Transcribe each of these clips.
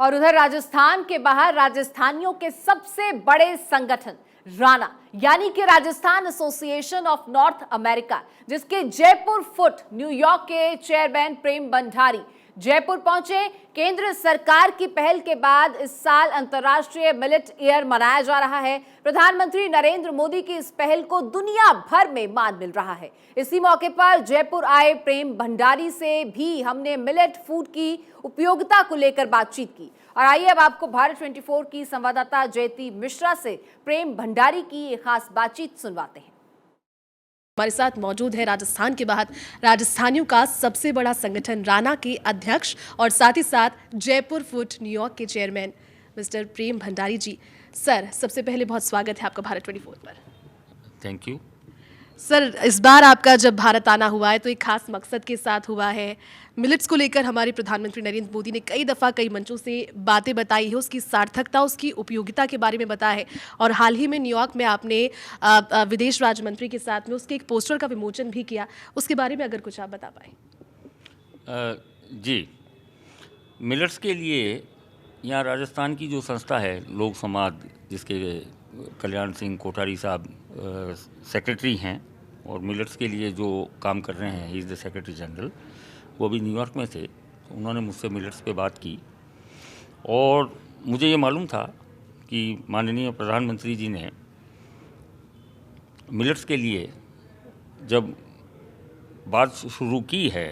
और उधर राजस्थान के बाहर राजस्थानियों के सबसे बड़े संगठन राणा यानी कि Rajasthan association of north America, जिसके जयपुर फुट न्यूयॉर्क के चेयरमैन प्रेम भंडारी जयपुर पहुंचे। केंद्र सरकार की पहल के बाद इस साल अंतर्राष्ट्रीय मिलेट ईयर मनाया जा रहा है। प्रधानमंत्री नरेंद्र मोदी की इस पहल को दुनिया भर में मान मिल रहा है। इसी मौके पर जयपुर आए प्रेम भंडारी से भी हमने मिलेट फूड की उपयोगिता को लेकर बातचीत की। और आइए अब आपको भारत 24 की संवाददाता जयती मिश्रा से प्रेम भंडारी की एक खास बातचीत सुनवाते हैं। हमारे साथ मौजूद है राजस्थान के बाहर राजस्थानियों का सबसे बड़ा संगठन राणा के अध्यक्ष और साथ ही साथ जयपुर फूट न्यूयॉर्क के चेयरमैन मिस्टर प्रेम भंडारी जी। सर, सबसे पहले बहुत स्वागत है आपका भारत 24 पर। थैंक यू सर, इस बार आपका जब भारत आना हुआ है तो एक खास मकसद के साथ हुआ है। मिलेट्स को लेकर हमारे प्रधानमंत्री नरेंद्र मोदी ने कई दफ़ा कई मंचों से बातें बताई है, उसकी सार्थकता, उसकी उपयोगिता के बारे में बताया है। और हाल ही में न्यूयॉर्क में आपने विदेश राज्य मंत्री के साथ में उसके एक पोस्टर का विमोचन भी किया। उसके बारे में अगर कुछ आप बता पाएँ। जी, मिलेट्स के लिए यहाँ राजस्थान की जो संस्था है लोक समाज, जिसके कल्याण सिंह कोठारी साहब सेक्रेटरी हैं और मिलेट्स के लिए जो काम कर रहे हैं, he is the secretary general, वो भी न्यूयॉर्क में थे। तो उन्होंने मुझसे मिलेट्स पे बात की और मुझे ये मालूम था कि माननीय प्रधानमंत्री जी ने मिलेट्स के लिए जब बात शुरू की है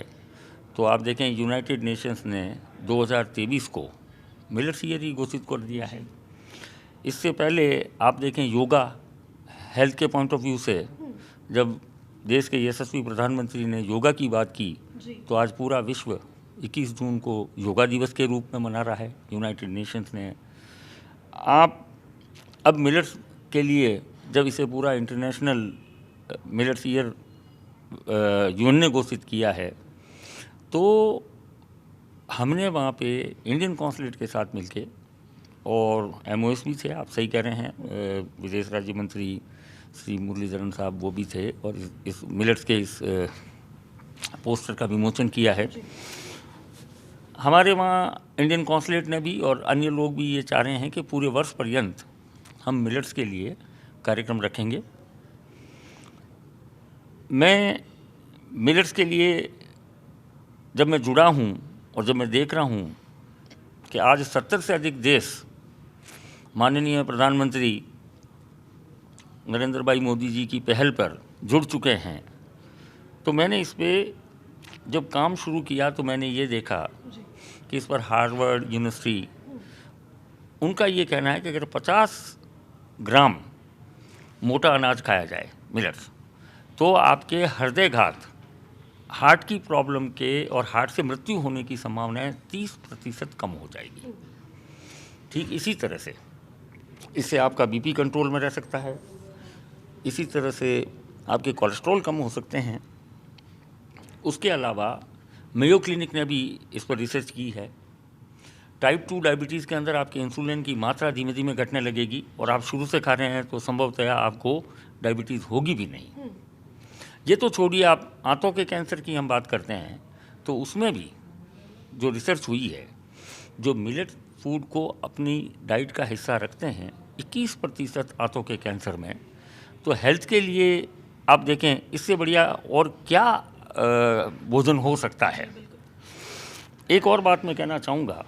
तो आप देखें यूनाइटेड नेशंस ने 2023 को मिलेट्स ईयर ही घोषित कर दिया है। इससे पहले आप देखें योगा हेल्थ के पॉइंट ऑफ व्यू से जब देश के यशस्वी प्रधानमंत्री ने योगा की बात की तो आज पूरा विश्व 21 जून को योगा दिवस के रूप में मना रहा है यूनाइटेड नेशंस ने। आप अब मिलेट्स के लिए जब इसे पूरा इंटरनेशनल मिलेट्स ईयर यूएन ने घोषित किया है तो हमने वहाँ पे इंडियन कॉन्सुलेट के साथ मिलके और एमओएस भी थे, आप सही कह रहे हैं, विदेश राज्य मंत्री श्री मुरलीधरन साहब वो भी थे और इस मिलेट्स के इस पोस्टर का विमोचन किया है। हमारे वहाँ इंडियन कॉन्सुलेट ने भी और अन्य लोग भी ये चाह रहे हैं कि पूरे वर्ष पर्यंत हम मिलेट्स के लिए कार्यक्रम रखेंगे। मैं मिलेट्स के लिए जब मैं जुड़ा हूँ और जब मैं देख रहा हूँ कि आज 70 से अधिक देश माननीय प्रधानमंत्री नरेंद्र भाई मोदी जी की पहल पर जुड़ चुके हैं, तो मैंने इस पे जब काम शुरू किया तो मैंने ये देखा कि इस पर हार्वर्ड यूनिवर्सिटी, उनका ये कहना है कि अगर 50 ग्राम मोटा अनाज खाया जाए मिलेट्स तो आपके हृदयघात, हार्ट की प्रॉब्लम के और हार्ट से मृत्यु होने की संभावनाएं 30% कम हो जाएगी। ठीक इसी तरह से इससे आपका बीपी कंट्रोल में रह सकता है, इसी तरह से आपके कोलेस्ट्रॉल कम हो सकते हैं। उसके अलावा मेयो क्लिनिक ने भी इस पर रिसर्च की है। टाइप 2 डायबिटीज़ के अंदर आपके इंसुलिन की मात्रा धीमे धीमे घटने लगेगी और आप शुरू से खा रहे हैं तो संभवतः आपको डायबिटीज़ होगी भी नहीं। ये तो छोड़िए, आप आंतों के कैंसर की हम बात करते हैं तो उसमें भी जो रिसर्च हुई है, जो मिलेट फूड को अपनी डाइट का हिस्सा रखते हैं, 21% आंतों के कैंसर में, तो हेल्थ के लिए आप देखें इससे बढ़िया और क्या भोजन हो सकता है। एक और बात मैं कहना चाहूँगा,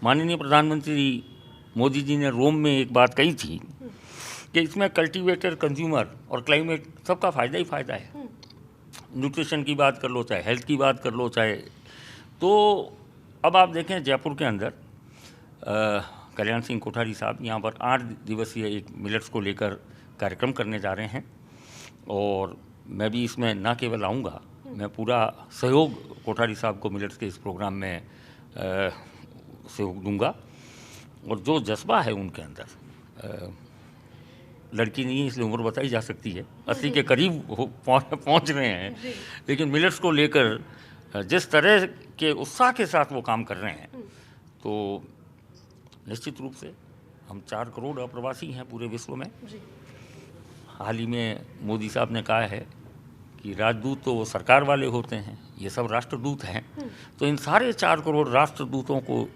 माननीय प्रधानमंत्री मोदी जी ने रोम में एक बात कही थी कि इसमें कल्टीवेटर, कंज्यूमर और क्लाइमेट सबका फ़ायदा ही फ़ायदा है। न्यूट्रिशन की बात कर लो, चाहे हेल्थ की बात कर लो, चाहे तो अब आप देखें जयपुर के अंदर कल्याण सिंह कोठारी साहब यहाँ पर 8 दिवसीय एक मिलेट्स को लेकर कार्यक्रम करने जा रहे हैं और मैं भी इसमें न केवल आऊँगा, मैं पूरा सहयोग कोठारी साहब को मिलेट्स के इस प्रोग्राम में सहयोग दूंगा। और जो जज्बा है उनके अंदर, लड़की नहीं है इसलिए उम्र बताई जा सकती है, 80 के करीब पहुंच रहे हैं, लेकिन मिलेट्स को लेकर जिस तरह के उत्साह के साथ वो काम कर रहे हैं, तो निश्चित रूप से हम 4 करोड़ अप्रवासी हैं पूरे विश्व में। हाल ही में मोदी साहब ने कहा है कि राजदूत तो वो सरकार वाले होते हैं, ये सब राष्ट्रदूत हैं। तो इन सारे 4 करोड़ राष्ट्रदूतों को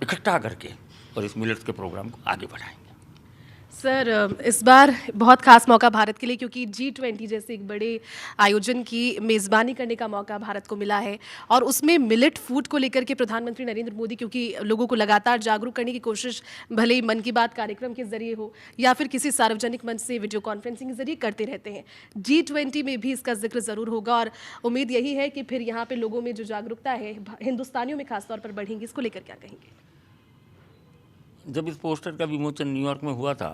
इकट्ठा करके और इस मिलेट्स के प्रोग्राम को आगे बढ़ाएंगे। सर, इस बार बहुत खास मौका भारत के लिए, क्योंकि G20 जैसे एक बड़े आयोजन की मेज़बानी करने का मौका भारत को मिला है, और उसमें मिलेट फूड को लेकर के प्रधानमंत्री नरेंद्र मोदी, क्योंकि लोगों को लगातार जागरूक करने की कोशिश भले ही मन की बात कार्यक्रम के जरिए हो या फिर किसी सार्वजनिक मंच से वीडियो कॉन्फ्रेंसिंग के जरिए करते रहते हैं, G20 में भी इसका जिक्र ज़रूर होगा, और उम्मीद यही है कि फिर यहाँ पे लोगों में जो जागरूकता है हिंदुस्तानियों में खासतौर पर बढ़ेंगी। इसको लेकर क्या कहेंगे? जब इस पोस्टर का विमोचन न्यूयॉर्क में हुआ था,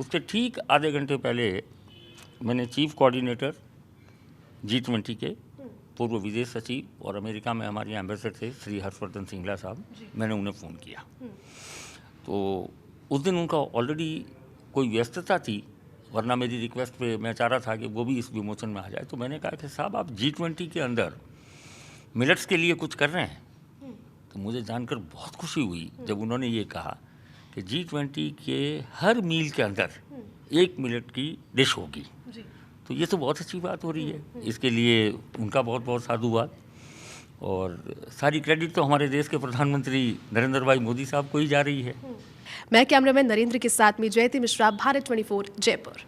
उसके ठीक आधे घंटे पहले मैंने चीफ कोऑर्डिनेटर G20 के पूर्व विदेश सचिव और अमेरिका में हमारे एम्बेसडर थे श्री हर्षवर्धन सिंगला साहब, मैंने उन्हें फ़ोन किया। तो उस दिन उनका ऑलरेडी कोई व्यस्तता थी, वरना मेरी रिक्वेस्ट पे मैं चाह रहा था कि वो भी इस विमोचन में आ जाए। तो मैंने कहा कि साहब, आप G20 के अंदर मिलेट्स के लिए कुछ कर रहे हैं। तो मुझे जानकर बहुत खुशी हुई जब उन्होंने ये कहा कि G20 के हर मील के अंदर एक मिलेट की डिश होगी। तो ये तो बहुत अच्छी बात हो रही है, इसके लिए उनका बहुत बहुत साधुवाद, और सारी क्रेडिट तो हमारे देश के प्रधानमंत्री नरेंद्र भाई मोदी साहब को ही जा रही है। मैं कैमरामैन नरेंद्र के साथ में जयती मिश्रा, भारत 24, जयपुर।